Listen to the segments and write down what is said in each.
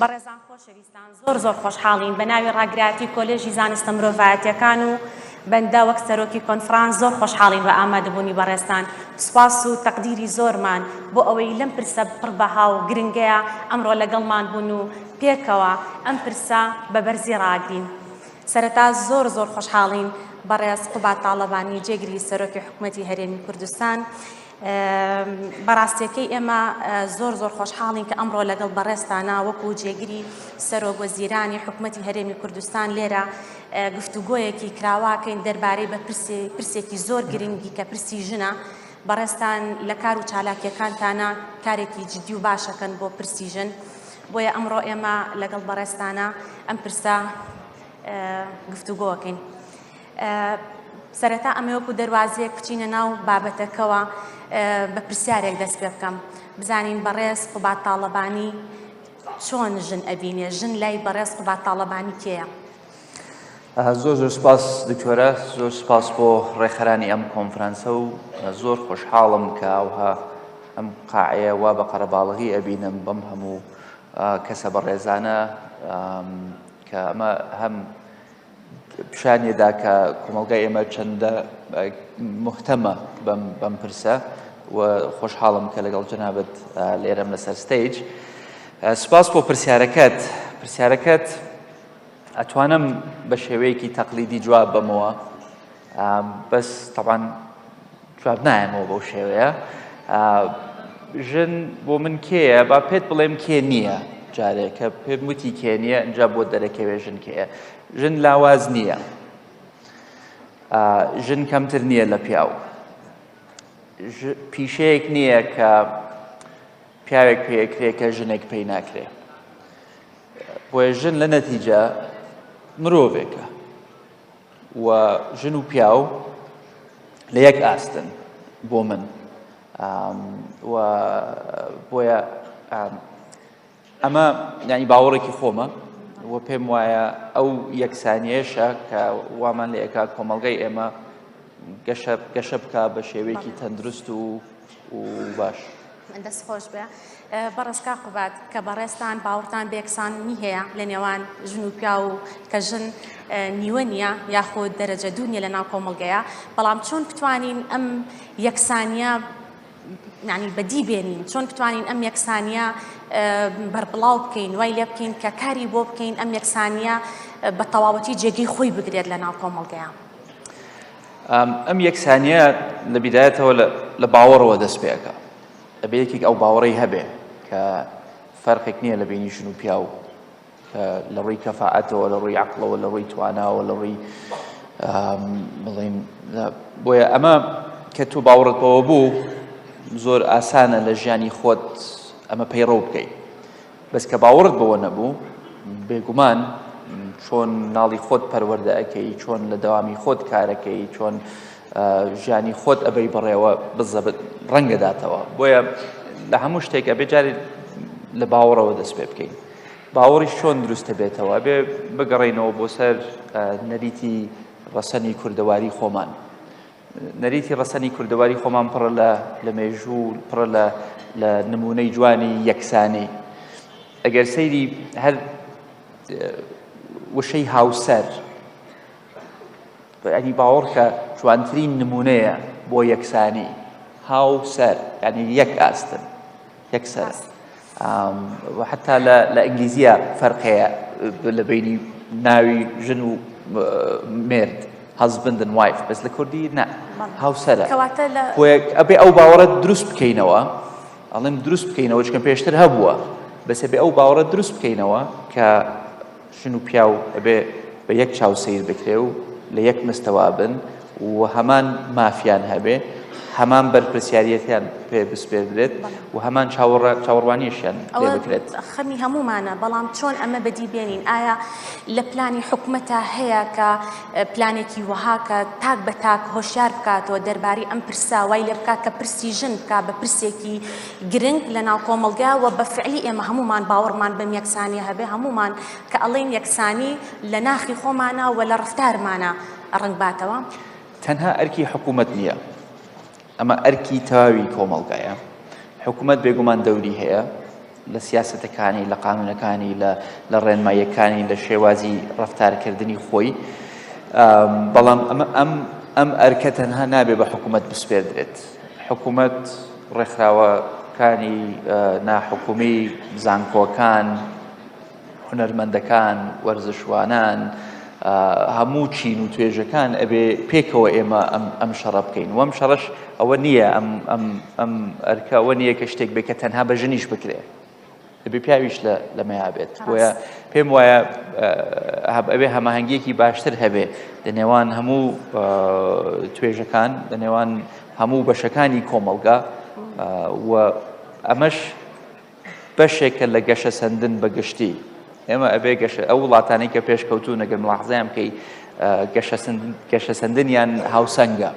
بەڕێزان خۆشەویستان زۆر خۆشحاڵین بە ناوی ڕاگرایەتی کۆلێژی زانستە مرۆڤایەتیەکان و بەندە وەک سەرۆکی کۆنفرانس زۆر خۆشحاڵین بە ئامادەبوونی بەڕێستان. سوپاس و تەقدیری زۆرمان بۆ ئەوەی لەم پرسە پڕبەها و گرنگەیە ئەمڕۆ لەگەڵمان بوون و پێکەوە ئەم پرسە بە بەرزی ڕاگرین. سەرەتا زۆر خۆشحاڵین بەڕێز قوبات تاڵەبانی جێگیری سەرۆکی حکوومەتی هەرێمی کوردستان. بەڕاستیەکەی ئێمە زۆر خۆشحاڵین کە ئەمڕۆ لەگەڵ بەڕێستانە وەکو جێگیری سەرۆک وەزیرانی حکوومەتی هەرێمی کوردستان لێرە گفتوگۆیەکی کراواکەین دەربارەی بە پرسێکی زۆر گرنگی کە پرسی ژنە. بەڕێستان لە کار و چالاکیەکانتانە کارێکی جدی و باشەکەن بۆ پرسی ژن، بۆیە ئەمڕۆ ئێمە لەگەڵ بەڕێستانە ئەم پرسە گفتوگۆکەین. سەرەتا ئەمە وەکو دەواازەیەک بچینە ناو بابەتەکەوە بە پرسیارێک دەست پێ بکەم، بزانین بەڕێز قوبات تاڵەبانی چۆن ژن ئەبینێ، ژن لای بەڕێز قوبات تاڵەبانی کێیە؟ زۆر سپاس دکتۆرە، زۆر سپاس بۆ ڕێخەرانی ئەم کۆنفرانسە و زۆر خۆشحاڵم کە ئەوها ئەم قاعەیە وا بە قەرەباڵغی ئەبینم بەم هەموو کەسە بەڕێزانە کە ئەمە هەم پیشانێدا کە کۆمەلگای ئێمە چەندە مختەمە بەم پرسە و خۆشحاڵم کە لەگەڵ جەنابەت لێرەم لەسەر ستەیج. سپاس بۆ پرسیارەکەت ئەتوانم بە شێوەیەکی تەقلیدی جواب بەمەوە، بەس تەبعاً جواب نایەمەوە بەو شێوەیە. ژن بۆ من کێیە؟ با پێت بڵێم کێ نییە. جارێک کە پێم وتی کێ نییە ئەنجا بۆ دەرەکەوێ ژن کێیە. ژن لاواز نییە، ژن کەمتر نییە لە پیاو، پیشەیەک نییە کە پیاوێک پێیەکرێ کە ژنێک پێی ناکرێ. بۆیە ژن لە نەتیجە مرۆڤێکە و ژن و پیاو لە یەک ئاستن بۆ من، و بۆیە ئەمە یعنی باوەڕێکی خۆمە و پێم وایە ئەو یەکسانیەشە کە وامان لە ئێکا کۆمەلگای ئێمە گەشە بکە بە شێوەیەکی تەندروست و باش. دەست خۆش بێ. بەڕێزکا قوبات کە بەڕێستان باوەڕتان بە یەکسانی هەیە لە نێوان ژن و پیا و کە ژن نیوە نییە یاخود دەرەجە دوو نیە لە ناو کۆمەلگەیە، بەڵام چۆن بتوانین ئەم یەکسانیە یعنی بەدی بێنین، چۆن بتوانین ئەم یەکسانیە بەربڵاو بکەین، وای لێ بکەین کە کاری بۆ بکەین ئەم یەکسانیە بە تەواوەتی جێگەی خۆی بگرێت لە ناو کۆمەلگەیە؟ ئەم یەکسانیە لە بیدایەتەوە لە باوەڕەوە دەست پێەکە. ئەبێ یەکێک ئەو باوەڕەی هەبێ کە فەرقێک نییە لە بینی ژن و پیا و کە لە ڕووی کەفاعەتەوە، لە ڕووی عەقڵەوە، لە ڕووی تواناوە، لە ڕووی بڵێن. بۆیە ئەمە کە تۆ باوەڕت بەوە بوو زۆر ئاسانە لە ژیانی خۆت ئەمە پەیڕەو بکەیت. بەس کە باوەڕت بەوە نەبوو، بێگومان چۆن ناڵی خۆت پەروەردە ئەکەی، چۆن لە دەوامی خۆت کارەکەی، چۆن ژیانی خۆت ئەبەی بڕێوە بزەبت ڕەنگەداتەوە. بۆیە لە هەموو شتێک ئەبێ جارێ لە باوەڕەوە دەست پێ بکەین. باوەڕیش چۆن دروستە بێتەوە؟ بێ بگەڕێینەوە بۆ سەر نەریتی ڕەسەنی کوردەواری خۆمان. نەریتی ڕەسەنی کوردەواری خۆمان پڕە لە مێژوو، پڕە لە نمونەی جوانی یەکسانەی. ئەگەر سەیری هەر وشەی هاوسەر، یعنی باوەڕ کە جوانترین نمونەیە بۆ یەکسانی، هاوسەر یعنی یەک ئاستن، یەکسەر. و حتا لە ئینگلیزیە فەرقەیە لە بینی ناوی ژن و مرد، husband and wife، بەس لە کوردی نا، هاوسەرە. ئەبێ ئەو باوەڕە دروست بکەینەوە، ئەڵێم دروست بکەینەوە چکە پێشتر هەبووە، بەس ئەبێ ئەو باوەڕە دروست بکەینەوە کە ژن و پیا و ئەبێ بە یەک چاو سیر بکرێ و لە یەک مستەوا بن و هەمان مافیان هەبێ، هەمان بەرپرسیاریەتیان پێ بسپێدرێت و هەمان چاوەڕوانیشیان پێ بکرێت. خەمی هەمومانە، بەڵام چۆن ئەمە بەدی بێنین؟ ئایا لە پلانی حکوومەتە هەیە کە پلانێکی وەها کە تاک بە تاک هۆشیار بکاتەوە دەربارەی ئەم پرسە، وای لێ بکات کە پرسی ژن بکات بە پرسێکی گرنگ لە ناو کۆمەلگا و بە فعلی ئێمە هەمومان باوەڕمان بەم یەکسانیە هەبێ، هەمومان کە ئەڵێن یەکسانی لە ناخی خۆمانە و لە ڕەفتارمانە ڕەنگ باتەوە؟ تەنها ئەرکی حکوومەت نییە، ئەمە ئەرکی تەواوی کۆمەلگایە. حکوومەت بێگومان دەوری هەیە، لە سیاسەتەکانی لە قانونەکانی لە ڕێنماییەکانی لە شێوازی ڕەفتارکردنی خۆی بەڵام ئەم ئەرکە تەنها نابێ بە حکوومەت بسپێردرێت حکوومەت ڕێکخراوەکانی ناحکومی زانکۆکان هونەرمەندەکان وەرزشوانان هەموو چین و توێژەکان ئەبێ پێکەوە ئێمە ئەم شەڕە بکەین وەم شەڕەش ئەوە نییە ئەم ئەرکە ئەوە نییە کە شتێک بێ کە تەنها بە ژنیش بکرێ ئەبێ پیاویش لەمەیا بێت بۆیە پێم وایە ئەبێ هەماهەنگیەکی باشتر هەبێ لە نێوان هەموو توێژەکان لە نێوان هەموو بەشەکانی کۆمەڵگا و ئەمەش بەشێکە لە گەشە سەندن بەگشتی ئێمە ئەبێ ئەو وڵاتانەی کە پێشکەوتوو نەگەر مڵاحزەیان بکەی گەشە سەندنیان هاوسەنگە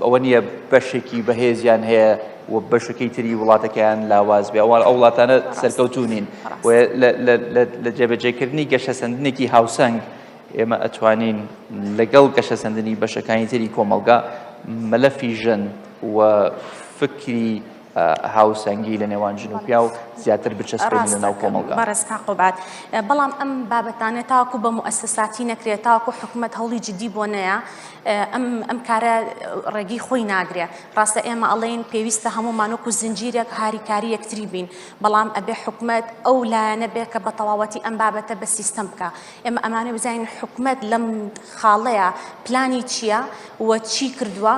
ئەوە نییە بەشێکی بەهێزیان هەیە و بەشەکەی تری وڵاتەکەیان لاواز بێ ئەوە ئەو وڵاتانە سەرکەوتوو نین لە جێبەجێکردنی گەشە سەندنێکی هاوسەنگ ئێمە ئەتوانین لەگەڵ گەشە سەندنی بەشەکانی تری کۆمەڵگا مەلەفی ژن و فکری هاوسەنگی لە نێوان ژن و پیا و زیاتر بچەسپێنی لە ناو کۆمەڵگا بەڕێزکا قوبات بەڵام ئەم بابەتانە تاوەکو بە موەسساتی نەکرێت تاوەکو حکوومەت هەوڵی جدی بۆ نەیە ئەم کارە ڕێگی خۆی ناگرێ ڕاستە ئێمە ئەڵێن پێویستە هەمومان وەکو زنجیرێک هاریکاری یەکتری بین بەڵام ئەبێ حکوومەت ئەو لایەنە بێ کە بە تەواوەتی ئەم بابەتە بە سیستەم بکە ئێمە ئەمانە بزانین حکوومەت لەم خاڵەیە پلانی چییە و چی کردووە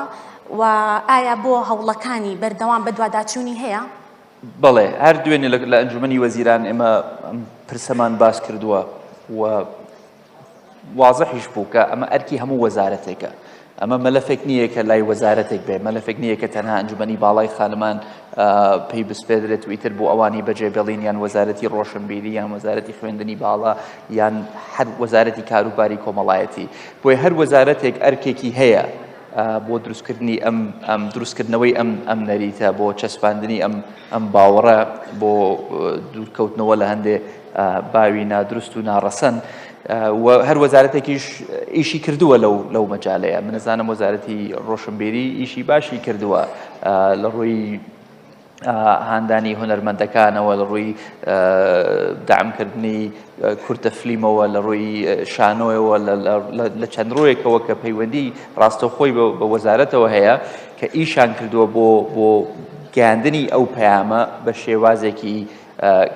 و ئایا بۆ هەوڵەکانی بەردەوام بە دوواداچوونی هەیە؟ بەڵێ هەر دوێنێ لە ئەنجومەنی وەزیران ئێمە پرسەمان باس کردووە و وازەحیش بوو کە ئەمە ئەرکی هەموو وەزارەتێکە ئەمە مەلەفێک نییە کە لای وەزارەتێک بێ مەلەفێک نییە کە تەنها ئەنجومەنی باڵای خانمان پێی بسپێدرێت و ئیتر بۆ ئەوانی بەجێبێڵین یان وەزارەتی ڕۆشنبیری یان وەزارەتی خوێندنی باڵا یان هەر وەزارەتی کاروباری کۆمەڵایەتی بۆیە هەر وەزارەتێک ئەرکێکی هەیە بۆ دروستکردنی ئەم دروستکردنەوەی ئەم نەریتە بۆ چەسپاندنی ئەم باوەڕە بۆ دوورکەوتنەوە لە هەندێ باوی نادروست و ناڕەسەن و هەر وەزارەتێکیش ئیشی کردووە لەو مەجالەیە منەزانم وەزارەتی ڕۆشنبیری ئیشی باشی کردووە لە ڕووی هاندانی هونەرمەندەکانەوە لە ڕووی دعمکردنی کورتە فلیمەوە لە ڕووی شانۆیەوە لە چەند ڕۆیەکەوە کە پەیوەندی ڕاستەوخۆی بە وەزارەتەوە هەیە کە ئیشان کردووە بۆ گەیاندنی ئەو پەیامە بە شێوازێکی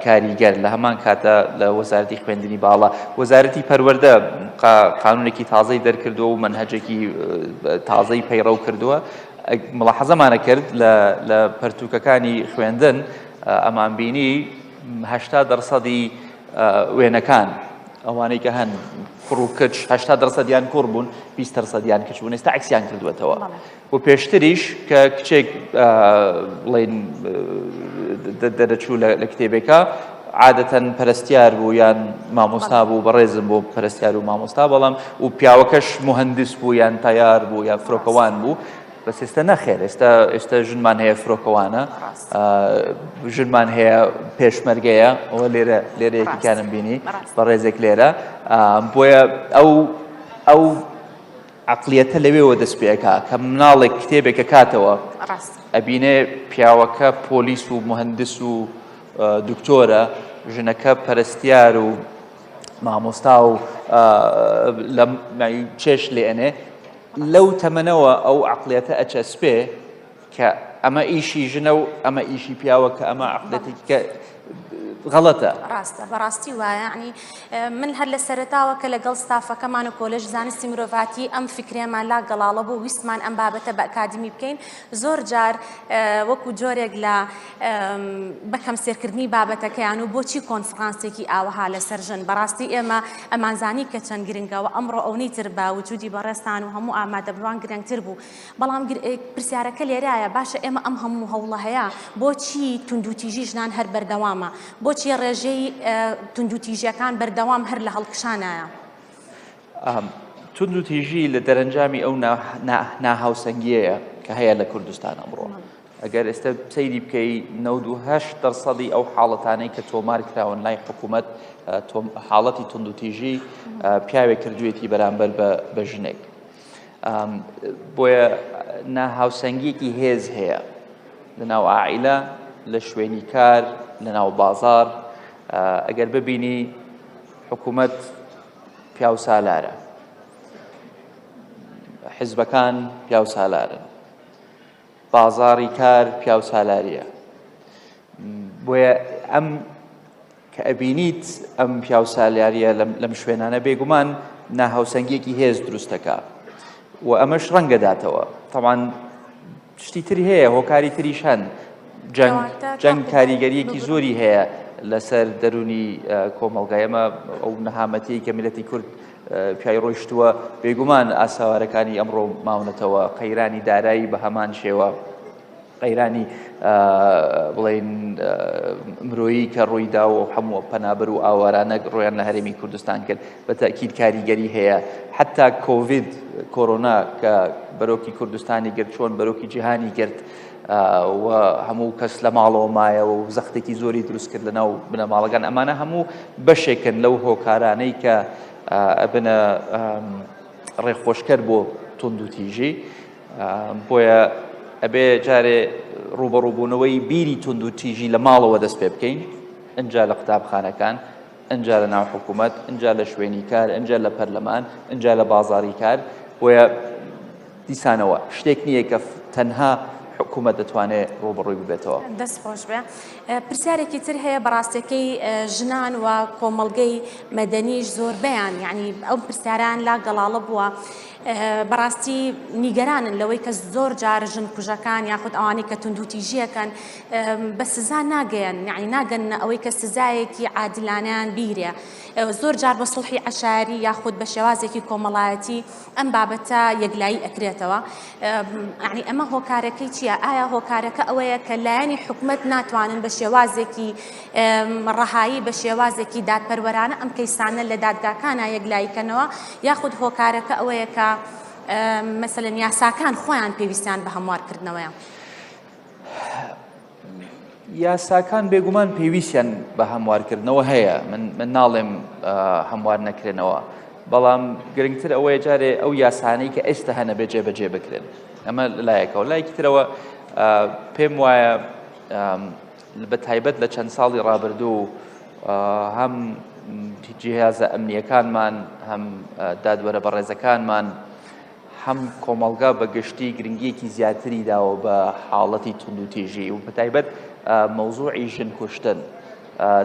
کاریگەر لە هەمان کاتە لە وەزارەتی خوێندنی باڵا وەزارەتی پەروەردە قانونێکی تازەی دەرکردووە و مەنهەجێکی تازەی پەیڕەو کردووە ملاحەزەمانە کرد لە پەرتووکەکانی خوێندن ئەمان بینی 80% وێنەکان ئەوانەی کە هەن کوڕ و کچ 80%یان کوڕ بوون 20%یان کچ بوون ئێستا عکسیان کردوێتەوە و پێشتریش کە کچێک بڵێن دەرەچوو لە کتێبێکە عادەتەن پەرستیار بوو یان مامۆستا بوو بەڕێزم بۆ پەرستیار و مامۆستا بەڵام و پیاوەکەش مهندس بوو یان تایار بوو یان فرۆکەوان بوو بەس ئێستا نەخێر ئێستا ژنمان هەیە فرۆکەوانە ژنمان هەیە پێشمەرگەیە ئەوە لێرە یەکیکانم بینی بە ڕێزێک لێرە بۆیە ئەو عەقلیەتە لەوێەوە دەست پێەکا کە مناڵێک کتێبێکە کاتەوە ئەبینێ پیاوەکە پۆلیس و مهندس و دکتۆرە ژنەکە پەرستیار و مامۆستا و چێش لێنێ لەو تەمەنەوە ئەو عەقلیەتە ئەچەسپێ کە ئەمە ئیشی ژنە و ئەمە ئیشی پیاوە کە ئەمە عەقلیەتێکی کە غەڵەتە ڕاستە بەڕاستی وایە ینی من هەر لە سەرەتاوە کە لەگەڵ ستافەکەمان و کۆلێژ زانستی مرۆڤاتی ئەم فکرێمان لا گەڵاڵە بۆ ویستمان ئەم بابەتە بە ئەکادمی بکەین زۆر جار وەکو جۆرێک لە بەکەم سێرکردنی بابەتەکەیان و بۆچی کۆنفرانسێکی ئاوەها لەسەر ژن بەڕاستی ئێمە ئەمانزانی کە چەند گرنگەوە ئەمڕۆ ئەوەی تر بە وجودی بەڕێستان و هەموو ئامادەبوان گرنگتر بوو بەڵام پرسیارەکە لێرایە باشە ئێمە ئەم هەموو هەوڵە هەیە بۆچی توندوتیژی ژنان هەر بەردەوامە بۆچی ڕێژەی توندوتیژیەکان بەردەوام هەر لە هەڵکشانایە توندوتیژی لە دەرەنجامی ئەو ناهاوسەنگیەیە کە هەیە لە کوردستان ئەمڕۆ ئەگەر ئێستا سەیری بکەی 98% ئەو حاڵەتانەی کە تۆمار کراون لای حکوومەت حاڵەتی توندوتیژی پیاوێک کردوێتی بەرامبەر بە ژنێک بۆیە ناهاوسەنگیەکی هێز هەیە لەناو عائیلە لە شوێنی کار لەناو بازار ئەگەر ببینی حکوومەت پیا و سالارە، حیزبەکان پیا و سالارن، بازاری کار پیا و سالاریە. بۆیە ئەم کە ئەبینیت ئەم پیا و سالاریە لەم شوێنانە بێگومان ناهاوسەنگێکی هێز دروستەکە و ئەمەش ڕەنگەداتەوە. طبعاً شتی تری هەیە، هۆکاری تریش هەن، جەنگ کاریگەریەکی زۆری هەیە لەسەر دەرونی کۆمەڵگای ئەمە. ئەو نەهامەتی کە میلەتی کورد پیای ڕۆیشتووە بێگومان ئاساوارەکانی ئەمڕۆ ماونەتەوە، قەیرانی دارایی بە هەمان شێوە، قەیرانی بڵێن مرۆیی کە ڕوویدا و هەموو پەنابەر و ئاوارانە ڕۆیان لە هەرێمی کوردستان کرد، بە تەکید کاریگەری هەیە. حتا کۆڤید کۆڕۆنا کە بەرۆکی کوردستانی گرت، چۆن بەرۆکی جیهانی گرت و هەموو کەس لە ماڵەوە مایەوە و زەختێکی زۆری دروست کرد لەناو بنەماڵەکان. ئەمانە هەموو بەشێکن لەو هۆکارانەی کە ئەبنە ڕێخۆشکەر بۆ توند و تیژی. بۆیە ئەبێ جارێ ڕوبەڕووبوونەوەی بیری توند و تیژی لە ماڵەوە دەست پێ بکەین، ئەنجا لە قوتابخانەکان، ئەنجا لە ناو حکوومەت، ئەنجا لە شوێنی کار، ئەنجا لە پەرلەمان، ئەنجا لە بازاری کار. بۆیە دیسانەوە شتێک نییە کە تەنها حکوومەت دەتوانێت ڕوبەڕووی ببێتەوە. دەست خۆش بێ. پرسیارێکی تر هەیە بەڕاستەکەی ژنان و کۆمەڵگەی مەدەنیش زۆر بەیان، یعنی ئەو پرسیاران لا گەڵاڵە بووە. بەڕاستی نیگەرانن لەوەی کە زۆر جار ژن کوژەکان یاخود ئەوانەی کە تند و تیژیەکەن بە سزا ناگەیەن، یعنی ناگەن ئەوەی کە سزایەکی عادلانەیان بیرێ. زۆر جار بە سڵحی عەشایری یاخود بە شێوازێکی کۆمەڵایەتی ئەم بابەتە یەکلایی ئەکرێتەوە. یعنی ئەمە هۆکارەکەی چییە؟ ئایا هۆکارەکە ئەوەیە کە لایەنی حکوومەت ناتوانن بە شێوازێکی ڕەهایی، بە شێوازێکی دادپەروەرانە ئەم کەیسانە لە دادگاکانە یەکلاییکەنەوە، یاخود هۆکارەکە ئەوەیە کە مەسەلەن یاساکان خۆیان پێویستیان بە هەموارکردنەوەیە؟ یاساکان بێگومان پێویستیان بە هەموارکردنەوە هەیە، من ناڵێم هەموار نەکرێنەوە، بەڵام گرنگتر ئەوەیە جارێ ئەو یاسانەی کە ئێستا هەنە بێ جێبەجێ بکرێن. ئەمە لایەکەوە. لایەکی ترەوە پێم وایە بە تایبەت لە چەند ساڵی ڕابردوو هەم جیهازە ئەمنیەکانمان، هەم دادوەرە بەڕێزەکانمان، هەم کۆمەڵگا بە گشتی گرنگیەکی زیاتری داوە بە حاڵەتی توند و تیژی و بە تایبەت مەوزوعی ژن کوشتن.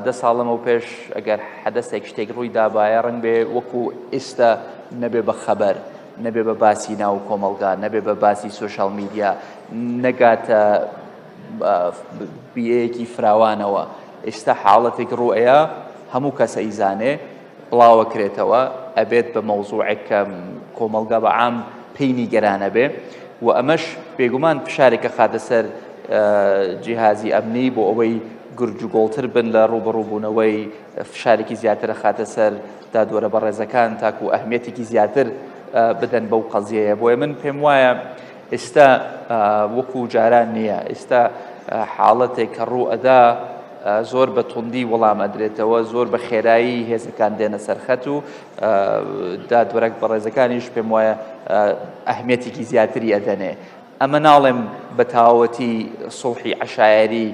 10 ساڵەمە پێش ئەگەر حەدەسێک شتێک ڕووی دابایە ڕەنگ بێ وەکو ئێستا نەبێ بە خەبەر، نەبێ بە باسی ناو کۆمەڵگا، نەبێ بە باسی سۆشال میدیا، نەگاتە بیەیەکی فراوانەوە. ئێستا حاڵەتێک ڕوئەیە، هەموو کەسە ئیزانێ بڵاوە کرێتەوە، ئەبێت بە مەوزوعێک کە کۆمەڵگا بە عام پێی نیگەرانە بێ و ئەمەش بێگومان فشارێکە خاتە سەر جیهازی ئەمنی بۆ ئەوەی گرج و گۆڵتر بن لە ڕوبەڕووبوونەوەی، فشارێکی زیاتر خاتە سەر دادوەرە بەڕێزەکان تاکو و ئەهمیەتێکی زیاتر بدەن بەو قەزیەیە. بۆیە من پێم وایە ئێستا وەکو جاران نییە، ئێستا حاڵەتێک کە ڕوو ئەدا زۆر بە توندی وەڵام ئەدرێتەوە، زۆر بە خێرایی هێزەکان دێنە سەرخەت و دادوەرە بەڕێزەکانیش پێم وایە ئەهمیەتێکی زیاتری ئەدەنێ. ئەمە ناڵێم بە تاوەتی سڵحی عەشایری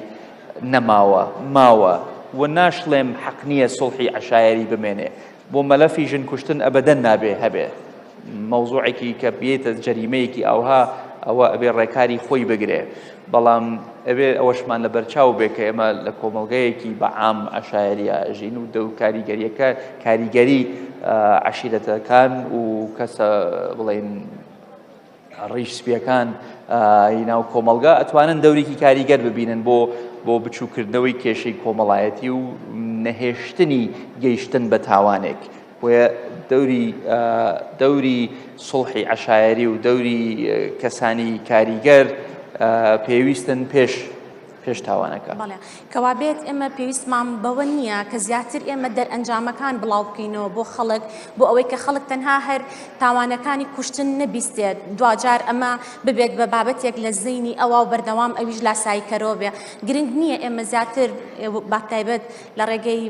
نەماوە، ماوە و ناشڵێم حەق نییە سڵحی عەشایری بمێنێ. بۆ مەلەفی ژن کوشتن ئەبەدەن نابێ هەبێ مەوزوعێکی کە بێتە جەریمەیەکی ئەوها، ئەوە ئەبێ ڕێکاری خۆی بگرێ. بەڵام ئەبێ ئەوەشمان لە بەرچاو بێ کە ئێمە لە کۆمەڵگەیەکی بە عام عەشایریە ئەژین و دەو کاریگەریەکە کاریگەری عەشیرەتەکان و کەسە بڵێن ڕیش سپیەکان ناو کۆمەڵگا ئەتوانن دەورێکی کاریگەر ببینن بۆ بچووکردنەوەی کێشەی کۆمەڵایەتی و نەهێشتنی گەیشتن بە تاوانێک. بۆیە دەوری سڵحی عەشایری و دەوری کەسانی کاریگەر پێویستن پێش تاوانەکە. بەڵێ کەوا بێت ئێمە پێویستمان بەوە نییە کە زیاتر ئێمە دەرئەنجامەکان بڵاو بکەینەوە بۆ خەڵک، بۆ ئەوەی کە خەڵک تەنها هەر تاوانەکانی کوشتن نەبیستێت، دوجار ئەمە ببێت بە بابەتێک لە زەینی ئەوە و بەردەوام ئەویش لاساییکەرەوە بێ. گرنگ نییە ئێمە زیاتر باتایبەت لە ڕێگەی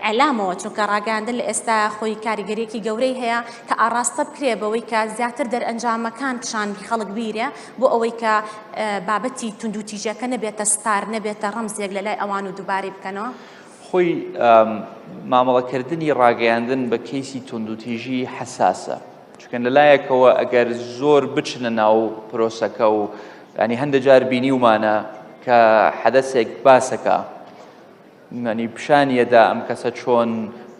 ئەلامەوە، چونکە ڕاگەاندن لە ئێستا خۆی کاریگەریەکی گەورەی هەیە کە ئاڕاستە بکرێ بەوەی کە زیاتر دەرئەنجامەکان پیشان خەڵک بیرێ بۆ ئەوەی کە بابەتی توندوتیژەکە نەبێتە ستار نەبێتە ڕەمزێک لە لای ئەوان و دووبارەی بکەنەوە؟ خۆی مامەڵەکردنی ڕاگەیاندن بە کەیسی توندوتیژی حساسە، چونکە لەلایەکەوە ئەگەر زۆر بچنە ناو پرۆسەکە و ینی هەندە جار بینیومانە کە حەدەسێک باسەکە ینی پیشانیەدا ئەم کەسە چۆن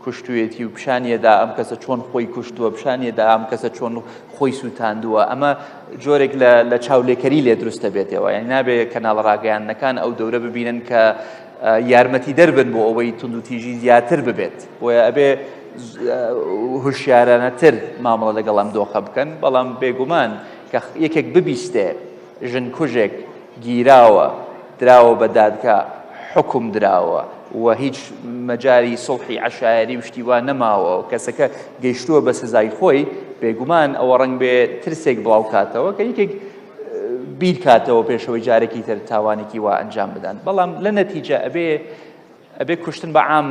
کوشتوێتی و پیشانیەدا ئەم کەسە چۆن خۆی کوشتووە، پیشانیەدا ئەم کەسە چۆن خۆی سووتاندووە. ئەمە جۆرێک لە چاولێکەری لێ دروستە بێتەوە، یعنی نابێت کەناڵ ڕاگەیاندنەکان ئەو دەورە ببینن کە یارمەتی دەربن بۆ ئەوەی توندوتیژی زیاتر ببێت، بۆیە ئەبێ هوشیارانەتر مامەڵە لەگەڵ ئەم دۆخە بکەن. بەڵام بێگومان کە یەکێک ببیستێ ژن کوژێک گیراوە دراوە بە دادگا حکم دراوە و هیچ مەجاری سڵحی عەشایری شتیوان نەماوە و کەسەکە گەیشتووە بە سزای خۆی، بێگومان ئەوە ڕەنگ بێ ترسێک بڵاو کاتەوە کە یەکێک بیر کاتەوە پێشەوەی جارێکی تر تاوانێکی وا ئەنجام بدەن. بەڵام لە نەتیجە ئەبێ کوشتن بە عام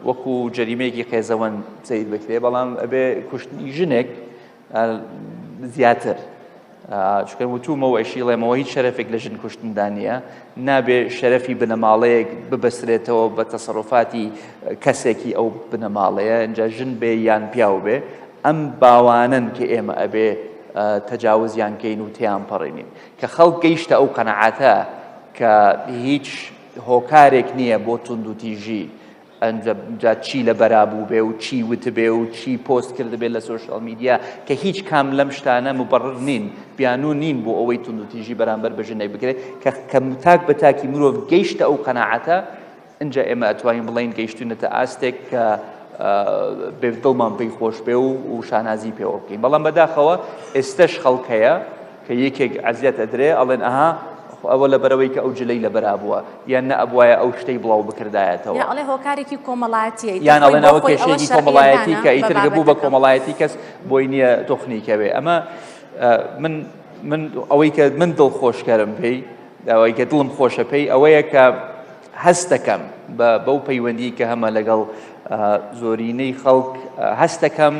وەکو جەریمەیەکی قێزەوەن سەیر بکرێ، بەڵام ئەبێ کوشتنی ژنێک زیاتر، چونکە وتومەوە ئەشیڵێمەوە هیچ شەرەفێک لە ژن کوشتندا نییە، نابێ شەرەفی بنەماڵەیەک ببەسرێتەوە بە تەسەڕوفاتی کەسێکی ئەو بنەماڵەیە، اینجا ژن بێ یان پیاو بێ. ئەم باوانن کە ئێمە ئەبێ تەجاوزیان کەین و تیان پەڕێنین کە خەڵک گەیشتە ئەو قەنەعاتە کە هیچ هۆکارێک نییە بۆ توندوتیژی ئەنجا چی لە بەرابوو بێ و چی وتبێ و چی پۆست کردبێت لە سۆشیال میدیا کە هیچ کام لەم شتانە مبەڕر نین، بیانوو نین بۆ ئەوەی توندوتیژی بەرامبەر بە ژنێک بکرێت کە تاک بە تاکی مرۆڤ گەیشتە ئەو قەنەعاتە، اینجا ئێمە ئەتوانین بڵین گەیشتوونەتە ئاستێک کە دڵمان پێی خۆش بێ و شانازی پێوە بکەین. بەڵام بەداخەوە ئێستش خەڵکەیە کە یەکێک عەزیەت ئەدرێ ئەڵێن ئەها ئەوە لە بەرەوەی کە ئەو جلەی لە بەرابووە یان نە ئەبوایە ئەو شتەی بڵاو بکردایەتەوە، یان ئەڵێ هۆکارێکی کۆمەڵایەتیە، یان ئەڵێن ئەوە کێشەیەکی کۆمەڵایەتی کە ئیتر بوو بە کۆمەڵایەتی کەس بۆی نییە تۆخنیکەوێ. ئەمە من ئەوەی کە من دڵخۆشکەرم پێی، ئەوەی کە دڵم خۆشە پێی ئەوەیە کە هەست دەکەم بەو پەیوەندی کە هەمە لەگەڵ زۆرینەی خەڵک هەست دەکەم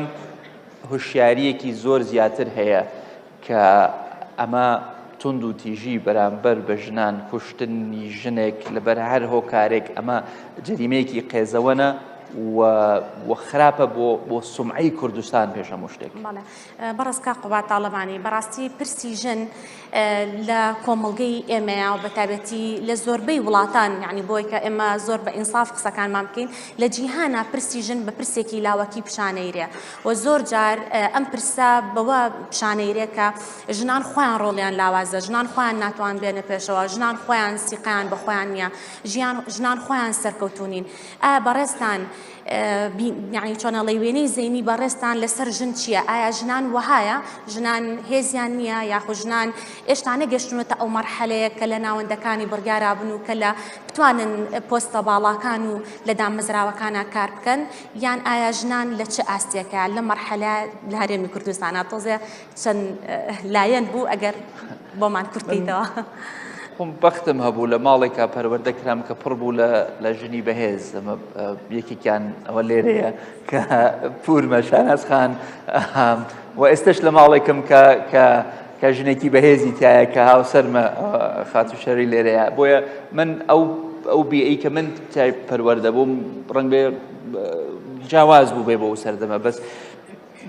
هوشیاریەکی زۆر زیاتر هەیە کە ئەمە توندوتیژی بەرامبەر بە ژنان کوشتنی ژنێک لەبەر هەر هۆکارێک ئەمە جەریمەیەکی قێزەوەنە و خراپە بۆ سومعەی کوردستان پێش هەموو شتێک. بەڕێزکا قوبات تاڵەبانی بەڕاستی پرسی ژن لە کۆمەڵگەی ئێمەیە و بەتابەتی لە زۆربەی وڵاتان، یعنی بۆی کە ئێمە زۆر بە ئینساف قسەکانمان بکەین، لە جیهانە پرسی ژن بە پرسێکی لاوەکی پیشانەیرێ و زۆر جار ئەم پرسە بەوە پیشانەیرێ کە ژنان خۆیان ڕۆڵیان لاوازە، ژنان خۆیان ناتوان بێنە پێشەوە، ژنان خۆیان سیقیان بە خۆیان نییە، ژنان خۆیان سەرکەوتونین. بەڕێستان یعنی چۆنەڵی وێنەی زەینی بەڕێستان لەسەر ژن چییە؟ ئایا ژنان وهایە؟ ژنان هێزیان نییە یاخود ژنان ئێشتا نەگەشتونەتە ئەو مەرحەلەیە کە لە ناوەندەکانی بڕیارا بن و کە لە بتوانن پۆستە باڵاکان و لە دامەزراوەکانە کار بکەن، یان ئایا ژنان لە چه ئاستێکە لە مەرحەلە لە هەرێمی کوردستانە تۆزێ چەند لایەن بوو ئەگەر بۆمان کورتیتەوە؟ بەختم هەبوو لە ماڵێکا پەروەردە کرام کە پڕ بوو لە ژنی بەهێز. ئەمە یەکێکیان ئەوە لێرەیە کە پورمە شاناز خان و ئێستش لە ماڵێکم کە ژنێکی بەهێزی تایە کە هاوسەرمە خاتو شەری لێرەیە. بۆیە من ئەو بیئەی کە من تای پەروەردە بووم ڕەنگ بێ جیاواز بوو بێ بۆ ئەو سەردەمە، بەس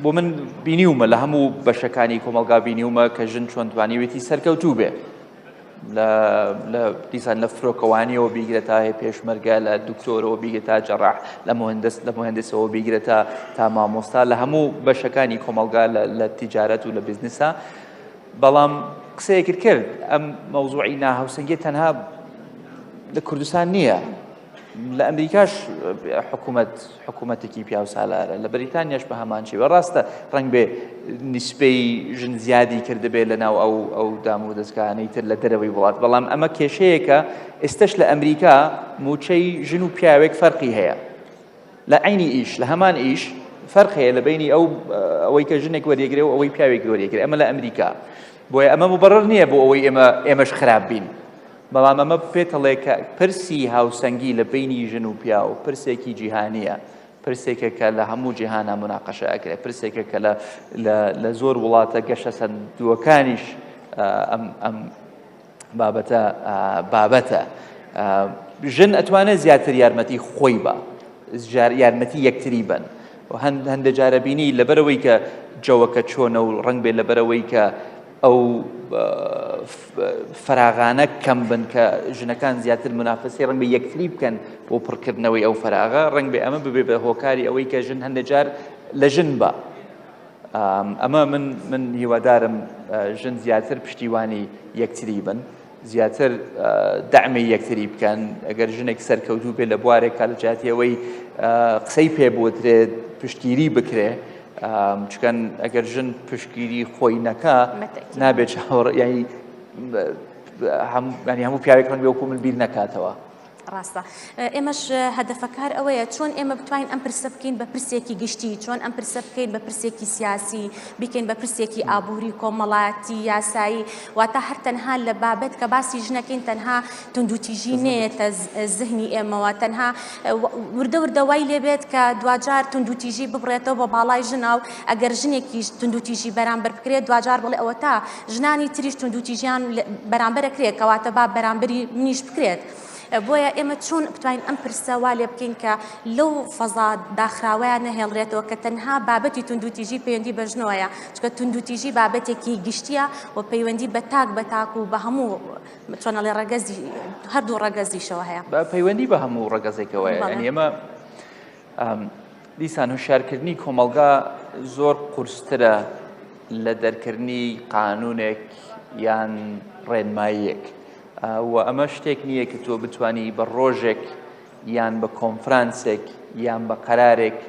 بۆ من بینیومە لە هەموو بەشەکانی کۆمەلگا بینیومە کە ژن چۆن توانیوێتی سەرکەوتوو بێ لە دیسان لە فرۆکەوانیەوە بیگرێتە پێشمەرگە، لە دکتۆرەوە بیگرێتە جەڕاح، لە مهندسەوە بیگرێتە تا مامۆستا، لە هەموو بەشەکانی کۆمەلگا لە تیجارەت و لە بیزنسە. بەڵام قسەیەکت کرد ئەم مەوزوعی ناهاوسەنگی تەنها لە کوردستان نییە، لە ئەمریکاش حکوومەتێکی پیا و سالارە، لە بەریتانیاش بە هەمان شێوە. ڕاستە ڕەنگ بێ نیسبەی ژن زیادی کردبێ لەناو ئەو دام و دەستگاهانەی تر لە دەرەوەی وڵات، بەڵام ئەمە کێشەیەکە ئێستش لە ئەمریکا موچەی ژن و پیاوێک فەرقی هەیە لە عینی ئیش، لە هەمان ئیش فەرق هەیە لە بینی ئەوەی کە ژنێک وەریەگرێ و ئەوەی پیاوێک وەریەگرێ. ئەمە لە ئەمریکا، بۆیە ئەمە مبەرڕ نییە بۆ ئەوەی ئێمەش خراپ بین، بەڵام ئەمە پێتەڵێ کە پرسی هاوسەنگی لە بینی ژن و پیا و پرسێکی جیهانیە، پرسێکە کە لە هەموو جیهانە مناقەشە ئەکرێت، پرسێکە کە لە زۆر وڵاتە گەشە سەردووەکانیش بابەتە ژن ئەتوانێت زیاتر یارمەتی خۆی بە یارمەتی یەکتری بن و هەندێک جارە بینی لەبەرەوەی کە جەوەکە چۆنە و ڕنگ بێت لەبەرەوەی کە ئەو فراغانە کەم بن کە ژنەکان زیاتر منافەسی ڕنگ بە یەکتری بکەن بۆ پڕکردنەوەی ئەو فراغە ڕنگ بێ ئەمە ببێ بە هۆکاری ئەوەی کە ژن هەندێک جار لە ژن بە ئەمە من هیوادارم ژن زیاتر پشتیوانی یەکتری بن زیاتر دعمی یەکتری بکەن ئەگەر ژنێک سەرکەوتوو بێ لە بوارێکا لە جاتیەوەی قسەی پێ بۆترێت پشتگیری بکرێ چکەن ئەگەر ژن پشتگیری خۆی نەکا نابێت چاوەڕ ینی هەموو پیاوێک ڕەنگە وەکو من بیر نەکاتەوە ڕاستە ئێمەش هەدەفەکار ئەوەیە چۆن ئێمە بتوانین ئەم پرسە بکەین بە پرسێکی گشتی چۆن ئەم پرسە بکەین بە پرسێکی سیاسی بکەین بە پرسێکی ئابووری کۆمەڵایەتی یاسایی واتە هەر تەنها لە بابەت کە باسی ژنەکەین تەنها توندوتیژی نێتە زهنی ئێمەوە تەنها وردە وردە وای لێبێت کە دوجار توندوتیژی ببڕێتەوە بە باڵای ژنا و ئەگەر ژنێکی توندوتیژی بەرامبەر بکرێت دوجار بڵێ ئەوە تا ژنانی تریش توندوتیژیان بەرامبەرەکرێت کەواتە با بەرامبەری منیش بکرێت بۆیە ئێمە چۆن بتوانین ئەم پرسە وا لێ بکەین کە لەو فەزا داخراوەیان نەهێڵرێتەوە کە تەنها بابەتی توندوتیژی پەیوەندی بە ژنەوەیە چکە توندوتیژی بابەتێکی گشتیە و پەیوەندی بە تاک و بە هەموو چۆنەڵێ ڕەگەزی هەردوو ڕەگەزیشەوە هەیە پەیوەندی بە هەموو ڕەگەزێکەوەیە یعنی ئێمە دیسان هوشیارکردنی کۆمەلگا زۆر قورسترە لە دەرکردنی قانونێک یان ڕێنماییەک و ئەمە شتێک نییە کە تۆ بتانی بە ڕۆژێک یان بە کۆنفرانسێک یان بە قەرارێک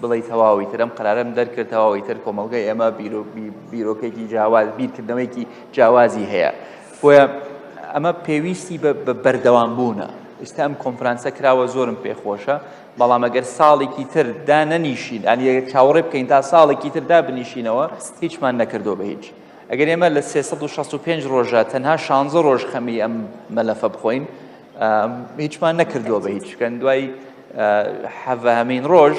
بڵێ تەواوی تر ئەم قەرارەم دەرکرد تەواوی تر کۆمەلگای ئێمە بیرۆکێکی جیاواز بیرکردنەوەیکی جیاوازی هەیە بۆیە ئەمە پێویستی بە بەردەوامبوونە ئێستا ئەم کۆنفرانسە کراوە زۆرم پێخۆشە بەڵام ئەگەر ساڵێکی تر دانەنیشین ئەنی چاوەڕێ بکەین تا ساڵێکی تر دابنیشینەوە هیچمان نەکردو بە هیچ ئەگەر ئێمە لە 365 ڕۆژە تەنها 16 ڕۆژ خەمی ئەم مەلەفە بخۆین هیچمان نەکردووە بە هیچ کەن دوای هەمین ڕۆژ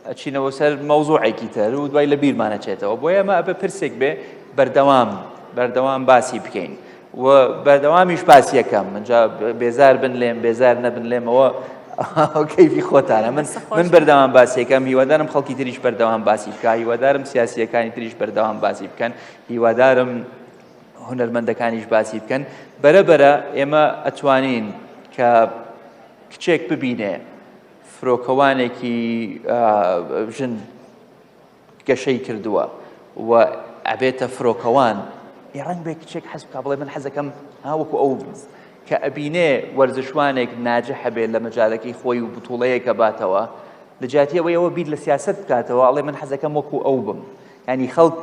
ئەچینەوە سەر مەوزوعێکی تر و دوای لە بیرمانەچێتەوە بۆیە ئەمە ئەبێ پرسێک بێ بەردەوام باسی بکەین و بەردەوامیش باسی یەکەم منجا بێزار بن لێم بێزار نەبن لێمەوە کەیفی خۆتانە من بەردەوام باسیەکەم هیوادارم خەڵکی تریش بەردەوام باسی بکە هیوادارم سیاسیەکانی تریش بەردەوام باسی بکەن هیوادارم هونەرمەندەکانیش باسی بکەن بەرەبەرە ئێمە ئەتوانین کە کچێک ببینێ فرۆکەوانێکی ژن گەشەی کردووە و ئەبێتە فرۆکەوان ڕەنگ بێ کچێک حەز بکە بڵێ من حەزەکەم وەکو ئەو کە ئەبینێ وەرزشوانێک ناجح هەبێت لە مەجالەکەی خۆی و بتوڵەیەکە باتەوە لە جاتیەوەیەوە بیر لە سیاست بکاتەوە ئەڵێ من حەزەکەم وەکو ئەو بم ینی خەڵک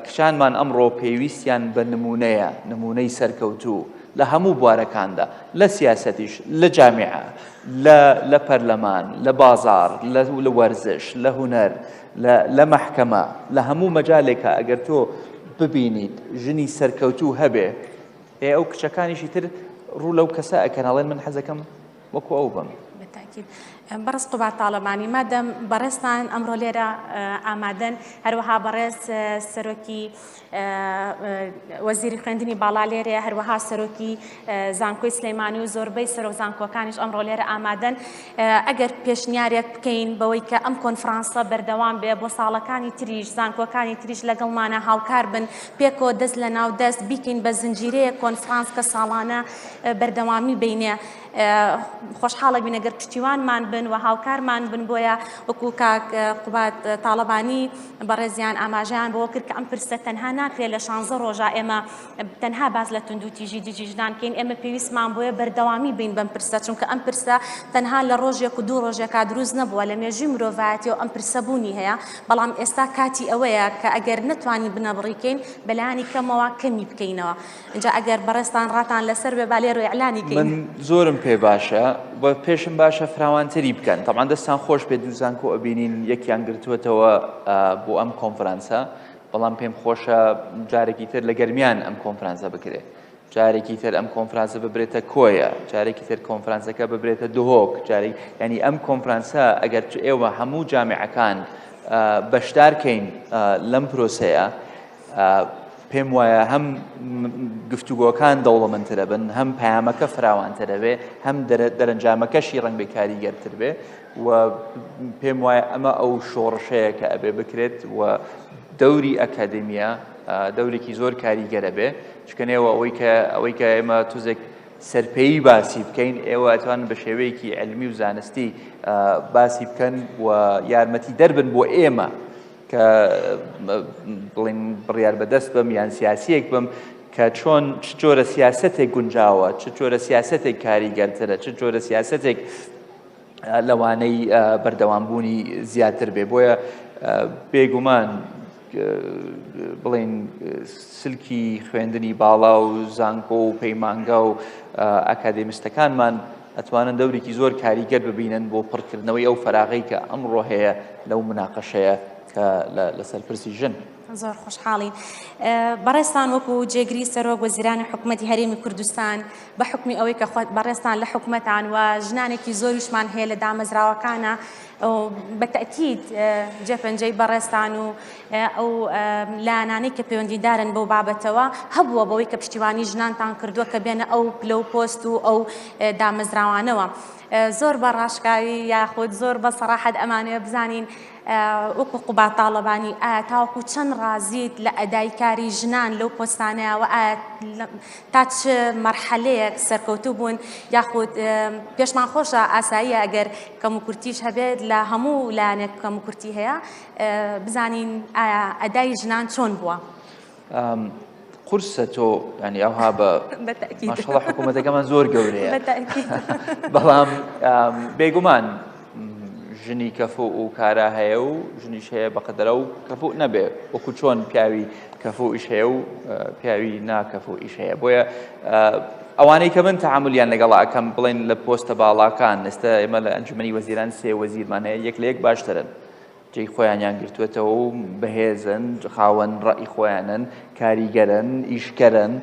کچانمان ئەمڕۆ پێویستیان بە نمونەیە نمونەی سەرکەوتوو لە هەموو بوارەکاندا لە سیاسەتیش لە جامیعە لە پەرلەمان لە بازار لە وەرزش لە هونەر لە مەحکەمە لە هەموو مەجالێکە ئەگەر تۆ ببینیت ژنی سەرکەوتوو هەبێ ئەو کچەکانیشی تر ڕوو لەو کەسە ئەکەناڵێن من حەزەکەم وەکو ئەو بم بەڕێز قوبات تاڵەبانی مادەم بەڕێستان ئەمڕۆ لێرە ئامادەن هەروەها بەڕێز سەرۆکی وەزیری خوێندنی باڵا لێرەیە هەروەها سەرۆکی زانکۆی سلەیمانی و زۆربەی سەرۆک زانکۆکانیش ئەمڕۆ لێرە ئامادەن ئەگەر پێشنیارێک بکەین بەوەی کە ئەم کۆنفرانسە بەردەوام بێ بۆ ساڵەکانی تریش زانکۆکانی تریش لەگەڵمانە هاوکار بن پێکۆ دەست لە ناو دەست بیکەین بە زنجیرەیە کۆنفرانس کە ساڵانە بەردەوامی بینێ خۆشحاڵە بین ئەگەر پشتیوانمان بن و هاوکارمان بن بۆیە وەکو کاک قوبات تاڵەبانی بەڕێزیان ئاماژیان بۆ کرد کە ئەم پرسە تەنها ناکرێت لە 16 ڕۆژە ئێمە تەنها باز لە توندوتیژی دیجی ژنان کەین ئێمە پێویستمان بۆیە بەردەوامی بین بەم پرسە چونکە ئەم پرسە تەنها لە ڕۆژێک و دوو ڕۆژێکا دروست نەبووە لە مێژووی مرۆڤایەتی و ئەم پرسە بوونی هەیە بەڵام ئێستا کاتی ئەوەیە کە ئەگەر نتوانین بنەبڕیکەین بەلایانی کەمەوە کەمی بکەینەوە اینجا ئەگەر بەڕێستان ڕاتان لەسەر بێ با لێرە ئیعلانی کەین من زۆرم پێ باشە بە پێشم باشە فراوانتری بکەن تەمان دەستان خۆش پێ دووزانکۆ ئەبینین یەکیان گرتووەتەوە بۆ ئەم کۆنفرانسە بەڵام پێم خۆشە جارێکی تر لە گەرمیان ئەم کۆنفرانسە بکرێت جارێکی تر ئەم کۆنفرانسە ببرێتە کۆیە جارێکی تر کۆنفرانسەکە ببرێتە دهۆک جارێک ینی ئەم کۆنفرانسە ئەگەر ئێوە هەموو جامعەکان بەشدارکەین لەم پرۆسەیە پێم وایە هەم گفتوگۆکان دەوڵەمەندترە بن، هەم پەیامەکە فراوانترە بێ، هەم دەرەنجامەکەشی ڕەنگ بێ کاریگەرتر بێ و پێم وایە ئەمە ئەو شۆڕشەیە کە ئەبێ بکرێت و دەوری ئەکادیمیا دەورێکی زۆر کاریگەرە بێ چکەنێەوە ئەوەی کە ئێمە توزێک سەرپێیی باسی بکەین ئێوە ئەتوانن بە شێوەیەکی علمی و زانستی باسی بکەن و یارمەتی دەربن بۆ ئێمە کە بڵین بڕیار بەدەست بم یان سیاسیەک بم کە چۆن چ جۆرە سیاسەتێک گونجاوە، چ جۆرە سیاسەتێک کاریگەرترە، چ جۆرە سیاسەتێک لەوانەی بەردەوامبوونی زیاتر بێ. بۆیە بێگومان بڵین سلکی خوێندنی باڵا و زانکۆ و پەیمانگە و ئەکادێمیستەکانمان ئەتوانن دەورێکی زۆر کاریگەر ببینن بۆ پڕکردنەوەی ئەو فەراغەی کە ئەمڕۆ هەیە لەو مناقەشەیە کە لەسەر پرسی ژن. زۆر خۆشحاڵین. بەڕێستان وەکو جێگری سەرۆک وەزیرانی حکوومەتی هەرێمی کوردستان بە حکمی ئەوەی کە خۆت بەڕێستان لە حکوومەتان و ژنانێکی زۆریشمان هەیە لە دامەزراوەکانە بەتەکید جێپەنجەی بەڕێستان و ئەو لایەنانەی کە پەیوەندیدارن بەو بابەتەوە هەبووە بەوەی کە پشتیوانی ژنانتان کردووە کە بێنە ئەو پلە و پۆست و ئەو دامەزراوانەوە. زۆر بە ڕاشکاوی یاخود زۆر بە سەراحەت ئەمانەیە بزانین وەکو قوبات تاڵەبانی ئایا تاوەکو چەند ڕازیت لە ئەدای کاری ژنان لەو پۆستانەیەوە ئایا تا چ مەرحەلەیەک سەرکەوتوو بوون یاخود پێشمان خۆشە ئاساییە ئەگەر کەم و کورتیش هەبێت لە هەموو لایەنێک کەم و کورتی هەیە بزانین ئایا ئەدای ژنان چۆن بووە؟ قورسە تۆ ینی ئەوها بە ماشەڵڵا حکوومەتەکەمان زۆر گەورەیە بەڵام بێگومان ژنی کەفوو و کارا هەیە و ژنیش هەیە بەقەدەرە و کەفوو نەبێ وەکو چۆن پیاوی کەفوو ئیش هەیە و پیاوی ناکەفوو ئیش هەیە. بۆیە ئەوانەی کە من تەعاملیان لەگەڵا ئەکەم بڵێن لە پۆستە باڵاکان ئێستا ئێمە لە ئەنجومەنی وەزیران سێ وەزیرمان هەیە یەک لە یەک باشترن جێی خۆیانیان گرتوێتەوە و بەهێزن خاوەن ڕەئی خۆیانن کاریگەرن ئیشکەرن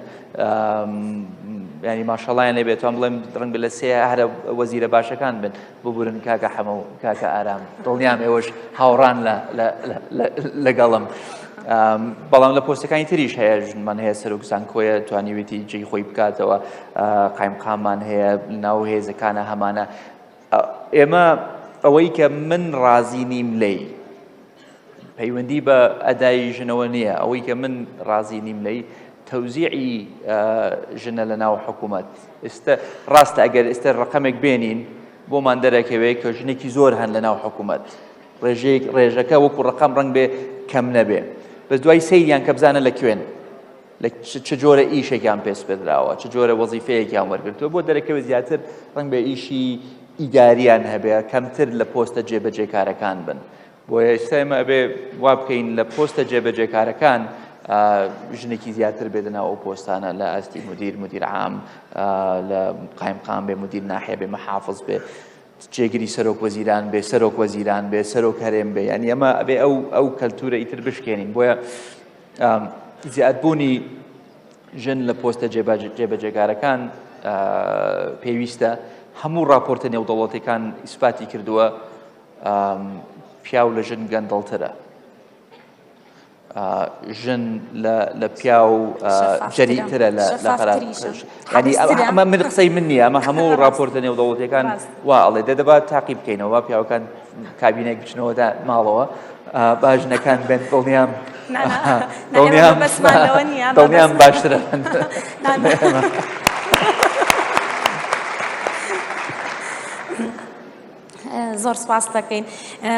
ینی ماشەڵڵایان لێ بێتوان بڵێم ڕەنگە لە سێ هەرە وەزیرە باشەکان بن ببورن کاکە حەمە و کاکە ئارام دڵنیام ئێوەش هاوڕان لەگەڵم. بەڵام لە پۆستەکانی تریش هەیە ژنمان هەیە سەرۆک زانکۆیە توانیوێتی جێی خۆی بکاتەوە قایمقاممان هەیە ناو هێزەکانە هەمانە. ئێمە ئەوەی کە من ڕازی نیم لێی پەیوەندی بە ئەدای ژنەوە نییە، ئەوەی کە من ڕازی نیم لێی تەوزیعی ژنە لە ناو حکوومەت. ئێستا ڕاستە ئەگەر ئێستا ڕقەمێک بێنین بۆمان دەرەکەوێت کە ژنێکی زۆر هەن لە ناو حکوومەت ڕێژەکە وەکو ڕقەم ڕەنگ بێ کەم نەبێ بەس دوای سەیریان کە بزانە لە کوێن لە چ جۆرە ئیشێکیان پێس پێدراوە چ جۆرە وەزیفەیەکیان وەرگرتووە بۆ دەرەکەوێت زیاتر ڕەنگ بێ ئیشی ئیداریان هەبێ کەمتر لە پۆستە جێبەجێکارەکان بن. بۆیە ئێستا ئێمە ئەبێ وا بکەین لە پۆستە جێبەجێکارەکان ژنێکی زیاتر بێدەنا ئەو پۆستانە لە ئەستی مدیر عام لە قایمقام بێ مدیر ناحیە بێ مەحافظ بێ جێگری سەرۆک وەزیران بێ سەرۆک وەزیران بێ سەرۆک هەرێم بێ ینی ئەمە ئەبێ ئەو کەلتورە ئیتر بشکێنین. بۆیە زیادبوونی ژن لە پۆستە جێبەجێکارەکان پێویستە. هەموو راپۆرتە نێودەوڵەتیەکان ئیسپاتی کردووە پیاو لە ژن گەندەڵترە، ژن لە پیاو جەریترە لە خراپ. ینی ئەمە من قسەی من نییە، ئەمە هەموو راپۆرتە نێودەوڵەتیەکان وا ئەڵێ دەبات تاقی بکەینەوە پیاوەکان کابینێک بچنەوە ماڵەوە با ژنەکان بێن دڵنیام باشترە. زۆر سپاس دەکەین.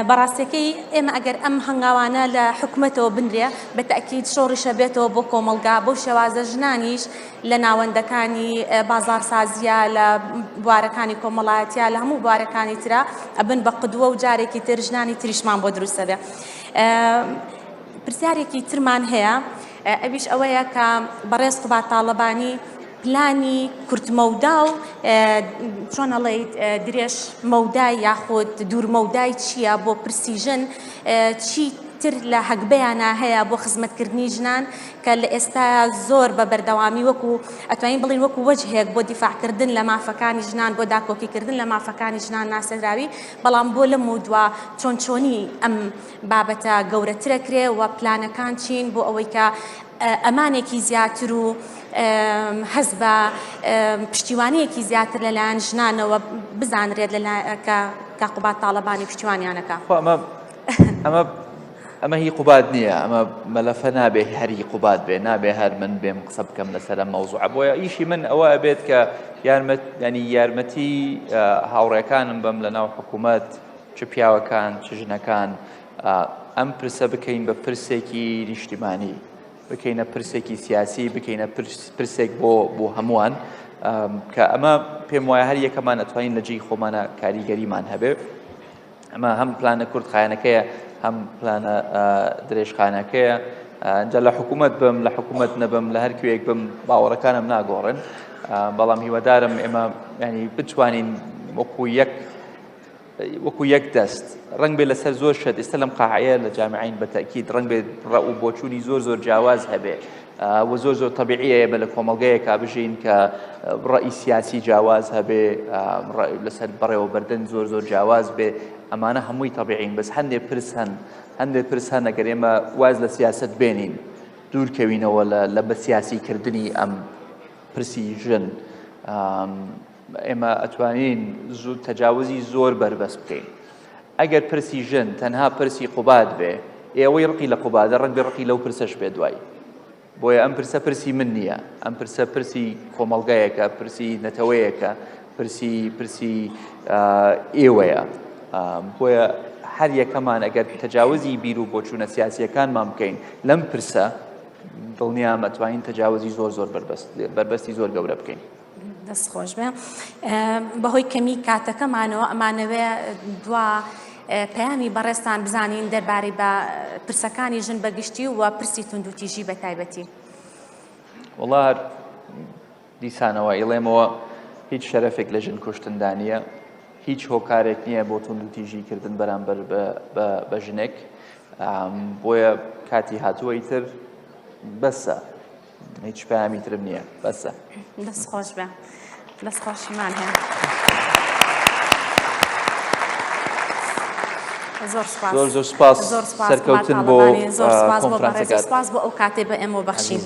بەڕاستیەکەی ئێمە ئەگەر ئەم هەنگاوانە لە حکوومەتەوە بنرێ بەتەکید شۆڕیشە بێتەوە بۆ کۆمەلگا بۆ شێوازە ژنانیش لە ناوەندەکانی بازارسازیە لە بوارەکانی کۆمەڵایەتیە لە هەموو بوارەکانی ترە ئەبن بە قدووە و جارێکی تر ژنانی تریشمان بۆ دروستە بێ. پرسیارێکی ترمان هەیە ئەویش ئەوەیە کە بەڕێز قوبات تاڵەبانی پلانی کورتمەودا و چۆن ئەڵێیت درێژ مەودای یاخود دوور مەودای چییە بۆ پرسی ژن چی تر لە هەگبەیانە هەیە بۆ خزمەتکردنی ژنان کە لە ئێستا زۆر بە بەردەوامی وەکو ئەتوانین بڵین وەکو وەجهێک بۆ دیفاعکردن لە مافەکانی ژنان بۆ داکۆکیکردن لە مافەکانی ژنان ناسەدراوی بەڵام بۆ لەم و دوا چۆنی ئەم بابەتە گەورەترە کرێ و پلانەکان چین بۆ ئەوەی کە ئەمانێکی زیاتر و هەز بە پشتیوانەیەکی زیاتر لەلایەن ژنانەوە بزانرێت کە قوبات تاڵەبانی پشتیوانیانەکە. ئەمە هی قوبات نییە، ئەمە مەلەفە نابێ هەری قوبات بێ، نابێ هەر من بێم قسە بکەم لەسەر مەوزوع. بۆیە ئیشی من ئەوە ئەبێت کە یارمەتی هاوڕێکانم بەم لەناو حکوومەت، چ پیاوەکان چ ژنەکان، ئەم پرسە بکەین بە پرسێکی نیشتیمانی، بکەینە پرسێکی سیاسی، بکەینە پرسێک بۆ هەمووان، کە ئەمە پێم وایە هەر یەکەمان ئەتوانین لە جێی خۆمانە کاریگەریمان هەبێ. ئەمە هەم پلانە کورتخایەنەکەیە، هەم پلانە درێژخانەکەیە. ئەنجا لە حکوومەت بم، لە حکوومەت نەبم، لە هەر کوێیەک بم باوەڕەکانم ناگۆڕن، بەڵام هیوادارم ئێمە ینی بتوانین وەکو یەک دەست ڕنگ بێ لەسەر زۆر شت ئێستا لەم قاعەیە لە جامعین بەتەکید ڕنگ بێ ڕەو بۆچوونی زۆر جیاواز هەبێ و زۆر طبیعیە بە لە کۆمەڵگەیەکا بژین کە ڕەئی سیاسی جیاواز هەبێ، لەسەر بەڕێوەبردن زۆر جیاواز بێ. ئەمانە هەمووی طبیعین، بەس هەندێک پرس هەن ئەگەر ئێمە واز لە سیاست بێنین، دوورکەوینەوە لە بە سیاسیکردنی ئەم پرسی ژن، ئێمە ئەتوانین تەجاوزی زۆر بەربەست بکەین. ئەگەر پرسی ژن تەنها پرسی قوبات بێ، ئێوەی ڕقی لە قوباتە ڕەنگ بێ ڕقی لەو پرسەش بێ دوای. بۆیە ئەم پرسە پرسی من نییە، ئەم پرسە پرسی کۆمەڵگەیەکە، پرسی نەتەوەیەکە، پرسی ئێوەیە. بۆیە هەر یەکەمان ئەگەر تەجاوزی بیر و بۆچوونە سیاسیەکانمان بکەین لەم پرسە، دڵنیام ئەتوانین تەجاوزی زۆر بربەستی زۆر گەورە بکەین. دەست خۆش بێ. بەهۆی کەمی کاتەکەمانەوە ئەمانەوێ دوا پەیامی بەڕێستان بزانین دەربارەی بە پرسەکانی ژن بەگشتی و پرسی توندوتیژی بە تایبەتی. وڵا دیسانەوە ئێڵێمەوە هیچ شەرەفێک لە ژن کوشتندا نییە، هیچ هۆکارێک نییە بۆ توندوتیژیکردن بەرامبەر بە ژنێک. بۆیە کاتی هاتووە ئیتر بەسە، هیچ پەیامی ترم نییە، بەسە. دەست خۆش بێ، دەست خۆشیمان هەیە. زۆر سپاس سەرکەوتن بۆ زۆر سپاس بۆ بەڕێز، سپاس بۆ ئەو کاتێ بە ئێمە بەخشین.